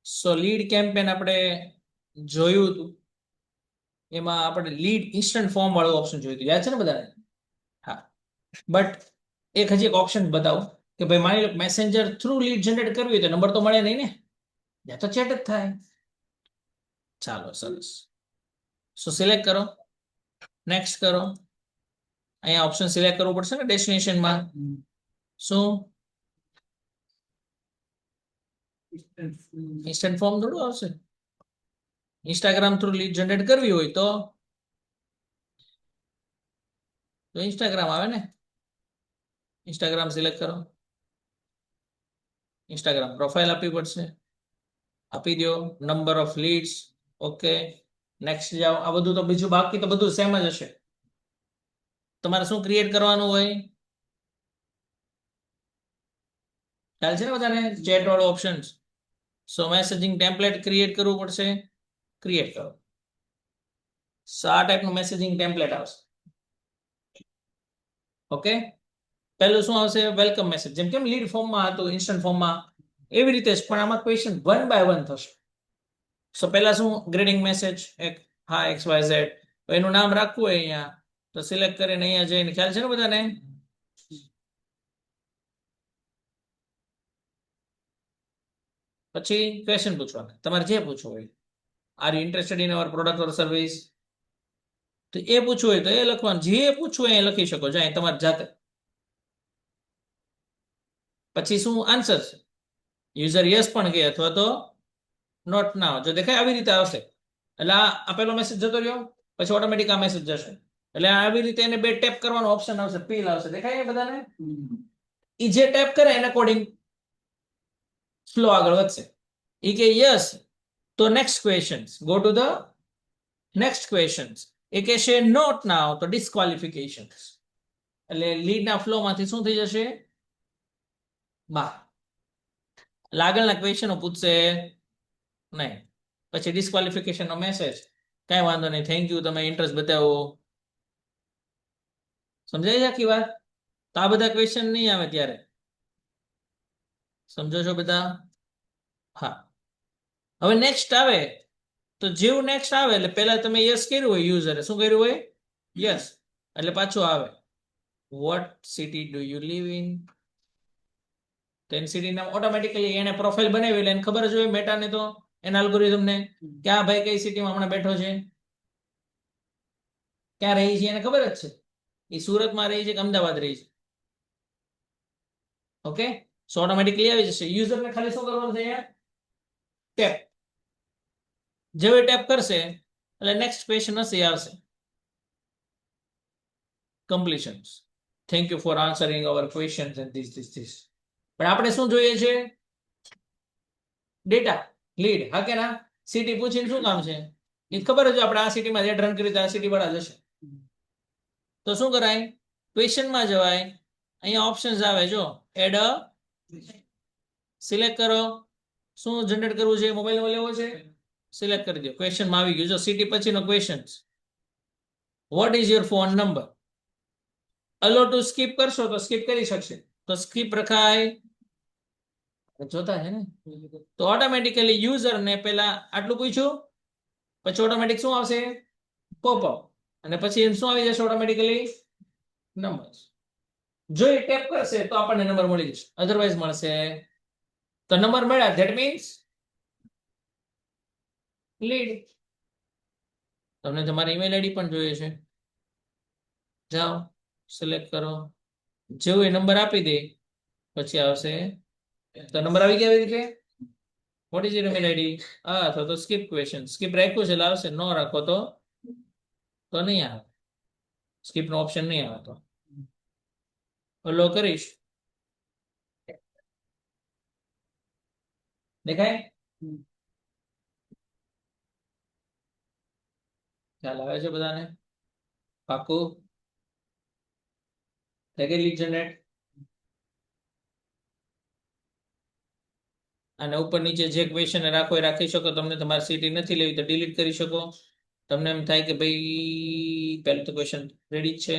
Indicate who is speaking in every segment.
Speaker 1: સો lead campaign આપણે જોયું હતું, એમાં આપણે લીડ ઇન્સ્ટન્ટ ફોર્મ વાળું ઓપ્શન જોયું હતું, યાદ છે ને બધાને? હા, બટ એક હજી એક ઓપ્શન બતાવો કે ભાઈ માની લો મેસેન્જર થ્રુ લીડ જનરેટ કરવી હોય તો નંબર તો મળે નહીં ને, યા તો ચેટ જ થાય. ચાલો સરસ. સો સિલેક્ટ કરો, નેક્સ્ટ કરો. અહીંયા ઓપ્શન સિલેક્ટ કરવું પડશે ને ડેસ્ટિનેશનમાં. શું ઇન્સ્ટન્ટ ફોર્મ થોડું આવશે? ઇન્સ્ટાગ્રામ થ્રુ લીડ જનરેટ કરવી હોય તો ઇન્સ્ટાગ્રામ આવે ને. ઇન્સ્ટાગ્રામ સિલેક્ટ કરો, ઇન્સ્ટાગ્રામ પ્રોફાઇલ આપવી પડશે, આપી દો number of leads. Okay, next જાઓ. આ બધું તો બીજું બાકી તો બધું સેમ જ હશે. તમારે શું ક્રિએટ કરવાનું હોય ખ્યાલ છે ને બધાને? ચેટ વાળો ઓપ્શન. સો મેસેજિંગ ટેમ્પલેટ ક્રિએટ કરવું પડશે, ક્રિએટ કરો. આ ટાઈપનું મેસેજિંગ ટેમ્પલેટ આવશે. ઓકે, પહેલું શું આવશે? Welcome message. જેમ કેમ લીડ ફોર્મમાં હતું ઇન્સ્ટન્ટ ફોર્મમાં, એવી રીતે જ પણ આમાં ક્વેશ્ચન 1 by 1 થશે. સો પહેલા શું ગ્રેડિંગ મેસેજ, એક હા XYZ, એનું નામ રાખવું હોય અહીંયા તો સિલેક્ટ કરીને અહીંયા જઈને, ખ્યાલ છે ને બધાને? પછી ક્વેશ્ચન પૂછવાના તમારે જે પૂછવું હોય. Are you interested in our product or service? તો એ પૂછવું હોય તો એ લખવાનું, જે પૂછવું હોય એ લખી શકો જાય તમારી જાતે. પછી શું આન્સર છે? યુઝર યસ પણ કહે અથવા તો નોટ ના. જો દેખાય આવી રીતે આવશે એટલે આ પેલો મેસેજ જતો રહ્યો, પછી ઓટોમેટિક આ મેસેજ જશે. એટલે આવી રીતે એને બે ટેપ કરવાનો ઓપ્શન આવશે, પીલ આવશે, દેખાય બધાને? ઈ જે ટેપ કરે એના અકોર્ડિંગ ફ્લો આગળ વધશે. ઈ કે યસ તો next questions, go to the next questions. એ કહેશે નોટ નાઉ તો ડિસ્ક્વાલિફિકેશન. એટલે લીડના ફ્લો માંથી શું થઈ જશે? બહાર. આગળના ક્વેશ્ચનો પૂછશે નહીં. પછી ડિસ્ક્વાલિફિકેશન નો મેસેજ, કઈ વાંધો નહીં, થેન્ક યુ, તમે ઇન્ટરેસ્ટ બતાવો. સમજાય છે આખી વાત? તો આ બધા ક્વેશ્ચન નહીં આવે ત્યારે. સમજો છો બધા? હા. હવે નેક્સ્ટ આવે તો જેવું નેક્સ્ટ આવે એટલે પહેલા તમે યસ કર્યું હોય, યુઝરે શું કર્યું હોય? યસ. એટલે પાછું આવે what city do you live in? તો એની સિટીના ઓટોમેટિકલી એને પ્રોફાઇલ બનાવી એટલે એને ખબર જ હોય મેટાને, તો એના અલ્ગોરિધમને કે આ ભાઈ કઈ સિટીમાં હમણાં બેઠો છે, ક્યાં રહી છે, એને ખબર જ છે. એ સુરતમાં રહી છે કે અમદાવાદ રહી છે. ઓકે, સો ઓટોમેટિકલી આવી જશે. યુઝરને ખાલી શું કરવાનું છે? અહીંયા ટેપ. જેવું ટેપ કરશે એટલે નેક્સ્ટ ક્વેશ્ચન હશે આવશે, completions. Thank you for answering our questions and this. પણ આપણે શું જોઈએ છે? Data, lead. હા કે ના? સિટી પૂછીને શું કામ છે? એ ખબર જ આપણે આ સિટીમાં એડ રન કરી તો આ સિટી વાળા જશે. તો શું કરાય? ક્વેશ્ચનમાં જવાય, અહીંયા ઓપ્શન્સ આવે, જો એડ અ, સિલેક્ટ કરો. શું જનરેટ કરવું છે? મોબાઈલમાં લેવો છે, સિલેક્ટ કરી દો. ક્વેશ્ચનમાં આવી ગયું. જો સિટી પછીનો question, what is your phone number? Allow to skip કરશો તો સ્કીપ કરી શકશે, તો સ્કીપ રખાય. જોતા છે ને? તો ઓટોમેટિકલી યુઝર ને પેલા આટલું પૂછ્યું, પછી ઓટોમેટિક શું આવશે? પોપઅપ. અને પછી શું આવી જશે? Automatically number. જો એ ટેપ કરશે તો આપણને નંબર મળી જશે, અધરવાઇઝ મળશે. તો નંબર મળ્યા, ધેટ મીન્સ લીડ. તમને તમારી ઈમેલ આઈડી પણ જોઈએ છે, જાઓ સિલેક્ટ કરો. જેવું એ નંબર આપી દે પછી આવશે. તો નંબર આવી ગયા. આવી રીતે vote is your email ID? અથવા તો સ્કીપ ક્વેશ્ચન. સ્કીપ રાખ્યું છે એટલે આવશે, નો રાખો તો નહીં આવે. સ્કીપ નો ઓપ્શન નહીં આવે તો ઓલો કરીશ. દેખાય? ખ્યાલ આવે છે બધાને? પાકું? Lead generate. અને ઉપર નીચે જે ક્વેશ્ચન રાખો એ રાખી શકો. તમને તમારી સિટી નથી લેવી તો ડિલીટ કરી શકો. તમને એમ થાય કે ભાઈ પહેલું તો ક્વેશ્ચન રેડી જ છે,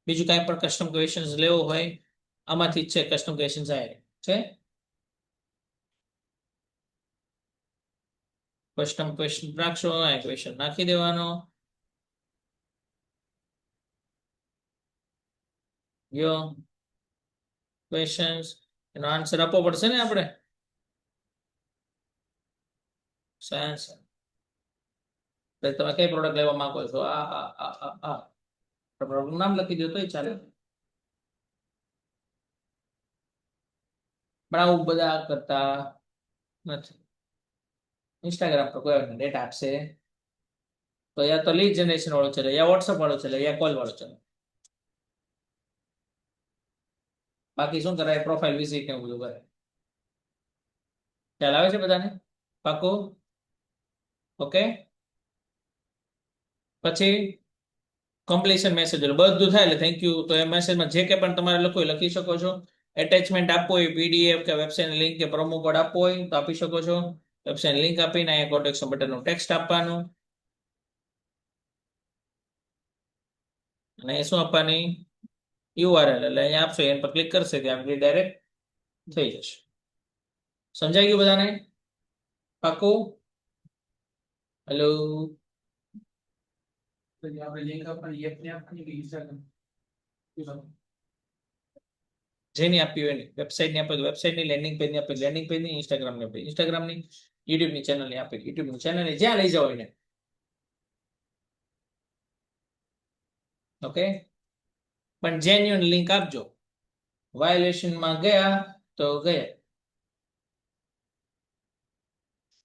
Speaker 1: બીજું કાંઈ પણ કસ્ટમ ક્વેશ્ચન લેવો હોય આમાંથી જ છે. કસ્ટમ ક્વેશ્ચન છે. ક્વેશ્ચન રાખશો, આ ક્વેશ્ચન નાખી દેવાનો. યો ક્વેશ્ચન્સ, એનો આન્સર આપવો પડશે ને આપણે. સાયન્સ, તમે કઈ પ્રોડક્ટ લેવા માંગો છો, આ પ્રોડક્ટ નામ લખી દો તોય ચાલે. પણ આવું બધા કરતા નથી. ઇન્સ્ટાગ્રામ પર કોઈ ડેટા આપશે તો યા તો લીડ જનરેશન વાળો ચાલે, યા વોટ્સઅપ વાળો ચાલે, યા કોલ વાળો ચાલે. બાકી શું કરાય, પ્રોફાઇલ વિઝિટ ને એવું બધું કરે. ખ્યાલ આવે છે બધાને? પાકું? ઓકે. પછી કમ્પ્લીશન મેસેજ બધું થાય એટલે થેન્ક યુ. તો એ મેસેજમાં જે કે પણ તમારે લખવું હોય લખી શકો છો. એટેચમેન્ટ આપવો હોય, પીડીએફ કે વેબસાઇટ લિંક કે પ્રોમો કોડ આપવો હોય તો આપી શકો છો. વેબસાઇટ લિંક આપીને અહીંયા કોન્ટેક્ટ બટનનું ટેક્સ્ટ આપવાનું અને શું આપવાની, યુઆરએલ. એટલે અહીંયા આપશો, એના પર ક્લિક કરશે ત્યાં ડાયરેક્ટ થઈ જશે. સમજાઈ ગયું બધાને? પાકું? હેલો, આપણે લિંક આપવાની એપને આપવાની કે ઇન્સ્ટાગ્રામ જેની આપી હોય એની વેબસાઇટની આપી, વેબસાઇટની લેન્ડિંગ પેજની આપી, લેન્ડિંગ પેજની ઇન્સ્ટાગ્રામની આપી, ઇન્સ્ટાગ્રામની યુટ્યુબની ચેનલની આપી, યુટ્યુબની ચેનલની જ્યાં લઈ જાઓ એને. ઓકે, પણ જેન્યુઅન લિંક આપજો. વાયોલેશનમાં ગયા તો ગયા.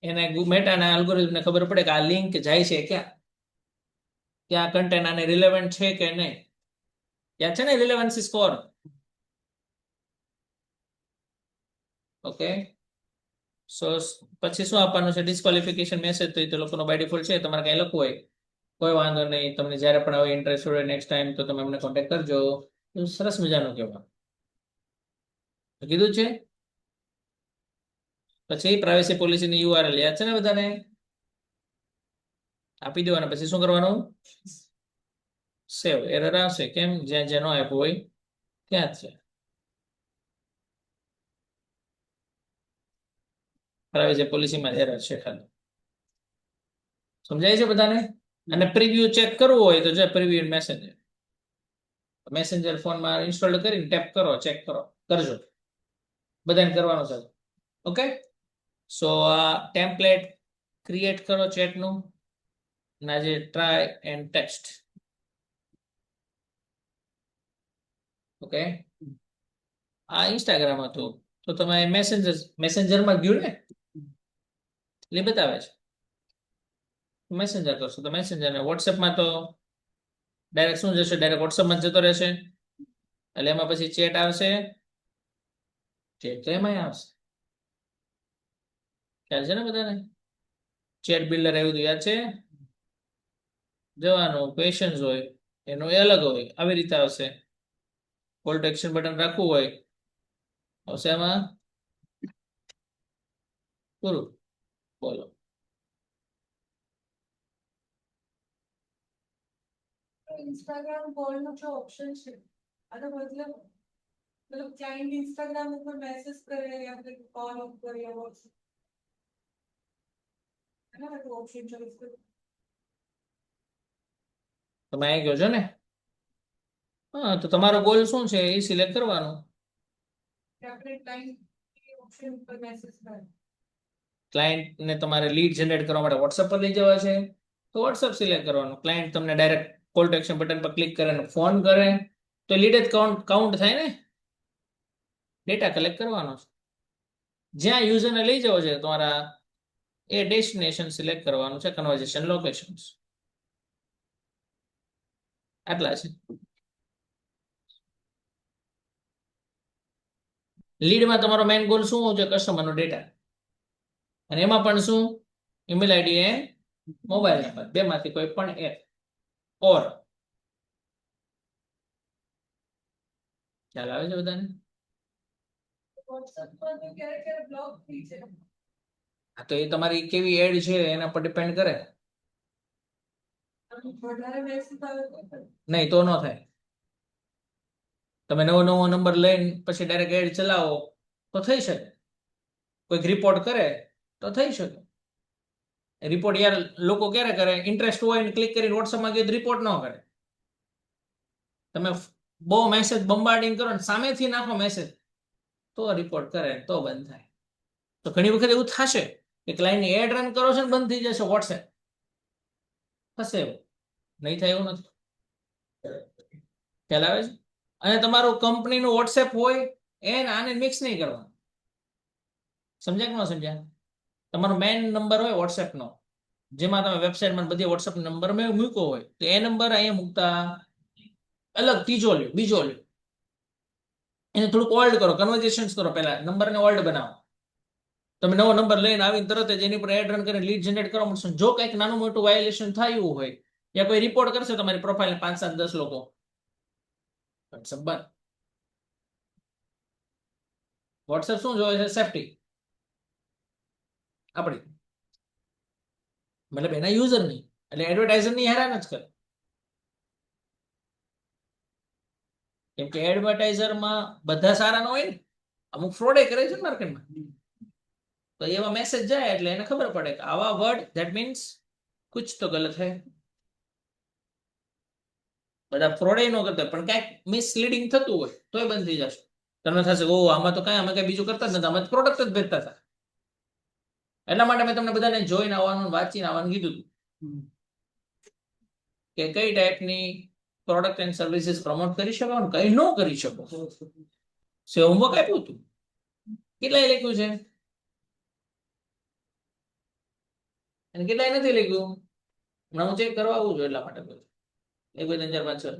Speaker 1: એને મેટાના અલ્ગોરિધમને ખબર પડે કે આ લિંક જાય છે ક્યાં, ત્યાં કન્ટેન્ટ આને રિલેવન્ટ છે કે નહીં. યાદ છે ને રિલેવન્સી સ્કોર? ઓકે. સો પછી શું આપવાનું છે, ડિસ્ક્વોલિફિકેશન મેસેજ. તો એ તો લોકોનો બાય ડિફોલ્ટ છે, તમારે કઈ લખવું હોય કોઈ વાંધો નહીં. તમને જ્યારે પણ હવે ઇન્ટરેસ્ટ હોય નેક્સ્ટ ટાઈમ તો તમે અમને કોન્ટેક્ટ કરજો. સરસ મજાનું કહેવા કીધું છે. પછી પ્રાઇવસી પોલિસીની યુઆરએલ યાદ છે ને બધાને? આપી દેવાના. પછી શું કરવાનું, સેવ. એરર આવશે કેમ, જ્યાં જ્યાં ન આપ્યું હોય ત્યાં જ છે. પ્રાઇવસી પોલિસીમાં એરર છે ખાલી. સમજાય છે બધાને? અને પ્રિવ્યુ ચેક કરવું હોય તો જો પ્રિવ્યુ મેસેન્જર, મેસેન્જર ફોનમાં ઇન્સ્ટોલ કરીને ટેપ કરો, ચેક કરો, કરજો. બધાને કરવાનું છે. ઓકે. સો આ ટેમ્પલેટ ક્રિએટ કરો ચેટનું. અને આજે ટ્રાય એન્ડ ટેક્સ્ટ. ઓકે. આ ઇન્સ્ટાગ્રામ હતું તો તમે મેસેન્જરમાં ગયું ને એટલે બતાવે છે મેસેન્જર કરશો તો મેસેન્જર ને વોટ્સએપમાં તો ડાયરેક્ટ શું જશે, ડાયરેક્ટ વોટ્સએપમાં જતો રહેશે. એટલે એમાં પછી ચેટ આવશે, ચેટ તો એમાં આવશે. ખ્યાલ છે ને બધાને? ચેટ બિલ્ડર એવું તો યાદ છે? જવાનું ક્વેશ્ચન્સ હોય એનું એ અલગ હોય, આવી રીતે આવશે. કોલ ટુ એક્શન બટન રાખવું હોય આવશે એમાં. પૂરું. બોલો.
Speaker 2: ઇન્સ્ટાગ્રામ કોલનો જો ઓપ્શન છે, આનો મતલબ ક્લાયન્ટ ઇન્સ્ટાગ્રામ ઉપર મેસેજ કરે યા फिर कॉल ઉપર યા WhatsApp એના માટે ઓપ્શન છે.
Speaker 1: તમે અહીં ગયો છો ને? હા, તો તમારો ગોલ શું છે એ સિલેક્ટ કરવાનું.
Speaker 2: આપણે ક્લાયન્ટ ઓપ્શન ઉપર મેસેજ કરે,
Speaker 1: ક્લાયન્ટને તમારે લીડ જનરેટ કરવા માટે વોટ્સએપ પર લઈ જવા છે તો વોટ્સએપ સિલેક્ટ કરવાનું. ક્લાયન્ટ તમને direct call to action button પર ક્લિક કરે અને ફોન કરે તો લીડ જ કાઉન્ટ થાય ને. ડેટા કલેક્ટ કરવાનો છે. જ્યાં યુઝરને લઈ જવો છે તમારા એ ડેસ્ટિનેશન સિલેક્ટ કરવાનું છે, કન્વર્ઝેશન લોકેશન્સ. આટલા છે. લીડમાં તમારો મેઇન ગોલ શું છે, કસ્ટમરનો ડેટા. અને એમાં પણ શું, email ID A mobile number, બેમાંથી કોઈ પણ એક. ઓર ખ્યાલ આવે છે બધાને?
Speaker 2: WhatsApp પર તો ક્યારે ક્યારે બ્લોક થઈ છે.
Speaker 1: હા, તો એ તમારી કેવી એડ છે એના પર ડિપેન્ડ કરે.
Speaker 2: વધારે મેસેજ આવે તો
Speaker 1: નહીં તો ન થાય. તમે નવો નવો નંબર લઈને પછી ડાયરેક્ટ એડ ચલાવો તો થઈ શકે. કોઈક રિપોર્ટ કરે તો થઈ શકે. રિપોર્ટ યાર લોકો ક્યારે કરે, ઇન્ટરેસ્ટ હોય ને ક્લિક કરીને વોટ્સઅપમાં ગયો રિપોર્ટ ન કરે. તમે બહુ મેસેજ બંબાર્ડિંગ કરો ને સામેથી નાખો મેસેજ તો રિપોર્ટ કરે તો બંધ થાય. તો ઘણી વખત એવું થશે કે ક્લાયન્ટની એડ રન કરો છો ને બંધ થઈ જશે વોટ્સએપ, થશે એવું, નહીં થાય એવું નથી. ખ્યાલ આવે છે? અને તમારું કંપનીનું વોટ્સએપ હોય એને આને મિક્સ નહીં કરવાનું. સમજ્યા કે ન સમજ્યા? તમારો મેઇન નંબર હોય વોટ્સએપનો, જેમાં તમે વેબસાઇટમાં બધી વોટ્સએપ નંબર મેં મૂક્યો હોય તો એ નંબર અહીંયા મૂકતા અલગ ત્રીજો લ્યો, બીજો લ્યો, એને થોડુંક ઓલ્ડ કરો, કન્વર્ઝેશન્સ કરો, પહેલા નંબરને ઓલ્ડ બનાવો. તમે નવો નંબર લઈને આવીને તરત જ એની પર એડ રન કરીને લીડ જનરેટ કરવા મળશે. જો કંઈક નાનું મોટું વાયોલેશન થયું હોય યા કોઈ રિપોર્ટ કરશે તમારી પ્રોફાઇલને 5, 7, 10 લોકો, વોટ્સએપ શું જોવે છે? સેફટી આપણી, મતલબ એના યુઝરની, એટલે એડવર્ટાઇઝરની હેરાન જ કરે. કેમ કે એડવર્ટાઇઝરમાં બધા સારા ન હોય ને, અમુક ફ્રોડે કરે છે માર્કેટમાં. તો એવા મેસેજ જાય એટલે એને ખબર પડે કે આવા વર્ડ, ધેટ મીન્સ કુછ તો ગલત હે. બધા ફ્રોડે ન કરતા પણ ક્યાંક મિસલીડિંગ થતું હોય તોય બંધ થઈ જશે. તમને થશે ઓ આમાં તો કાંઈ અમે કઈ બીજું કરતા જ નથી, અમે પ્રોડક્ટ જ ભેજતા હતા. એટલા માટે મેં તમને બધાને જોઈને આવવાનું, વાંચીને આવવાનું કીધું હતું કે કઈ ટાઈપની પ્રોડક્ટ એન્ડ સર્વિસીસ પ્રમોટ કરી શકો અને કઈ ન કરી શકો. હોમવર્ક આપ્યું હતું, કેટલાય લખ્યું છે અને કેટલાય નથી લખ્યું. હું ચેક કરવા આવું છું એટલા માટે કહું છું. 1, 2, 3, 4, 5, 6.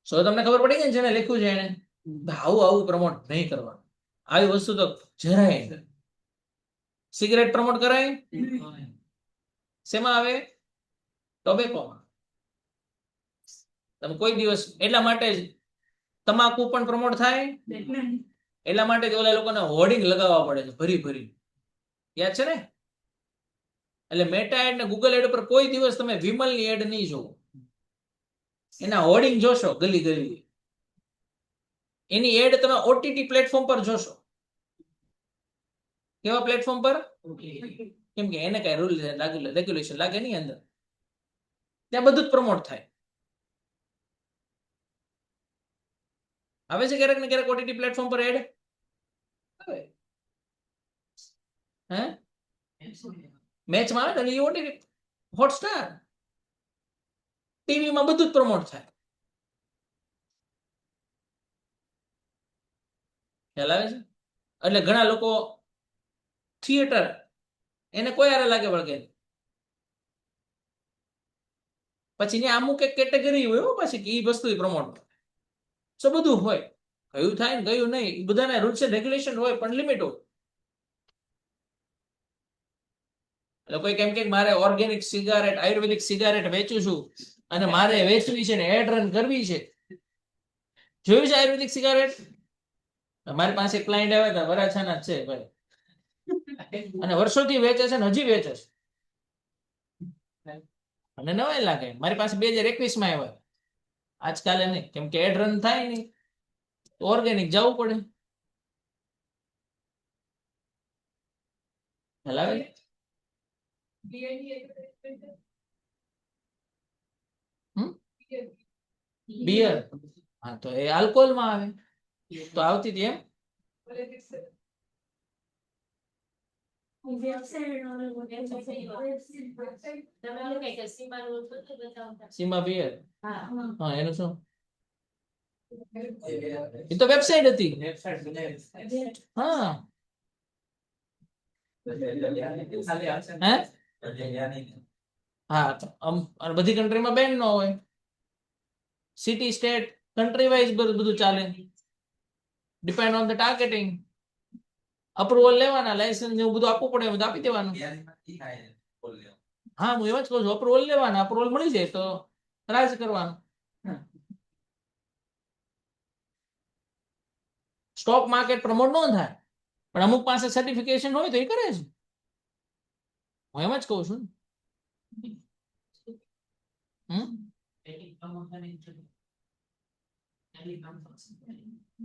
Speaker 1: સો તમને ખબર પડી ગઈ ને જેને લખ્યું છે એને આવું આવું પ્રમોટ નહીં કરવાનું. આવી વસ્તુ તો જરાય નહીં. સિગરેટ પ્રમોટ કરાય? શેમાં આવે? ટોબેકોમાં. તમે કોઈ દિવસ, એટલા માટે જ તમાકુ પણ પ્રમોટ થાય, એટલા માટે જ ઓલા લોકોને હોર્ડિંગ લગાવવા પડે છે ભરી ભરી, યાદ છે ને? એટલે મેટા એડ ને ગૂગલ એડ ઉપર કોઈ દિવસ તમે વિમલની એડ નહીં જોવો, એના હોર્ડિંગ જોશો ગલી ગલી. એની એડ તમે ઓટીટી પ્લેટફોર્મ પર જોશો. કેવા પ્લેટફોર્મ પર? કેમ કે એને કઈ રૂલ રેગ્યુલેશન લાગે નહીં અંદર, ત્યાં બધું જ પ્રમોટ થાય. આવે છે ક્યારેક ને ક્યારેક ઓટીટી પ્લેટફોર્મ પર એડ આવે? હે મેચમાં આવે ને, એ ઓટીટી હોટસ્ટાર ટીવીમાં બધું જ પ્રમોટ થાય. ખ્યાલ આવે છે? એટલે ઘણા લોકો થિયેટર એને કોઈ આરે લાગે વળગે, પછી ને અમુક એક કેટેગરી હોય પછી કે એ વસ્તુ પ્રમોટ સો બધું હોય. કયું થાય ને કયું નહીં, બધાના રૂલ્સ એન્ડ રેગ્યુલેશન હોય પણ લિમિટ હોય. એટલે કોઈ કેમ કે મારે ઓર્ગેનિક સિગારેટ, આયુર્વેદિક સિગારેટ વેચું છું અને મારે વેચવી છે ને એડ રન કરવી છે. જોયું છે આયુર્વેદિક સિગારેટ? મારી પાસે ક્લાયન્ટ આવ્યા હતા, વરાછાના જ છે ભાઈ, અને વર્ષોથી વેચે છે ને હજી વેચે છે. અને નવાઈ લાગે. મારી પાસે 2021માં આવ્યા, આજકાલે નહીં, કેમ કે એડ રન થાય નહીં તો ઓર્ગેનિક જવું પડે. હલાવે બિયર, હા તો એ આલ્કોહોલમાં આવે તો આવતી હતી એમ. સીમા બિયર, હા એનું શું? એ તો વેબસાઇટ હતી. હા હા, બધી કન્ટ્રીમાં બેન ન હોય, સિટી સ્ટેટ કન્ટ્રી વાઇઝ બધું ચાલે, depend on the targeting. Approval લેવાના, લાયસન્સ એવું બધું આપવું પડે, બધું આપી દેવાનું. હા હું એમ જ કહું છું, અપ્રુવલ લેવાના, અપ્રુવલ મળી જાય તો રાજ કરવાનું. સ્ટોક માર્કેટ પ્રમોટ ન થાય પણ અમુક પાસે સર્ટિફિકેશન હોય તો એ કરે છે. હું એમ જ કહું છું.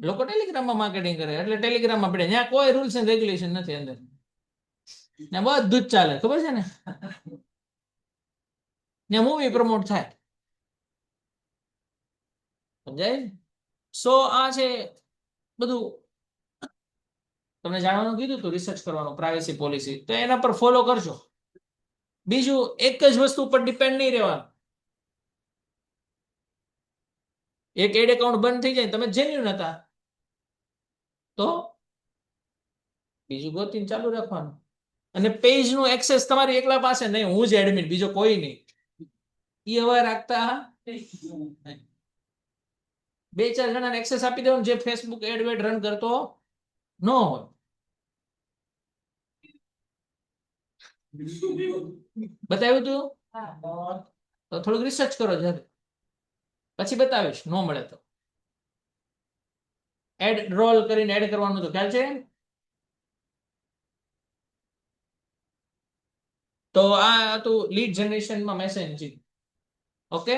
Speaker 1: લોકો ટેલિગ્રામમાં માર્કેટિંગ કરે એટલે ટેલિગ્રામમાં પડે, ત્યાં કોઈ રૂલ્સ એન્ડ રેગ્યુલેશન નથી અંદર. ને બધું જ ચાલે ખબર છે ને ને મૂવી પ્રમોટ થાય સમજાય સો આ છે બધું તમને જાણવાનું કીધું હતું રિસર્ચ કરવાનું પ્રાઇવસી પોલિસી તો એના પર ફોલો કરજો બીજું એક જ વસ્તુ પર ડિપેન્ડ નહીં રહેવાનું એક એડ એકાઉન્ટ બંધ થઈ જાય તમે જેન્યુન હતા તો બીજું ગોતીને ચાલુ રાખવાનું અને પેજ નું એક્સેસ તમારી એકલા પાસે નહીં હું જ એડમિન બીજો કોઈ નહીં એ હવે રાખતા બે ચાર જણાને એક્સેસ આપી દેવાનું જે ફેસબુક એડ વેડ રન કરતો ન હોય બતાવ્યું તું તો થોડુંક રિસર્ચ કરો જ્યારે પછી બતાવીશ ન મળે તો એડ રોલ કરીને એડ કરવાનું તો ખ્યાલ છે તો આ હતું લીડ જનરેશનમાં મેસેજિંગ ઓકે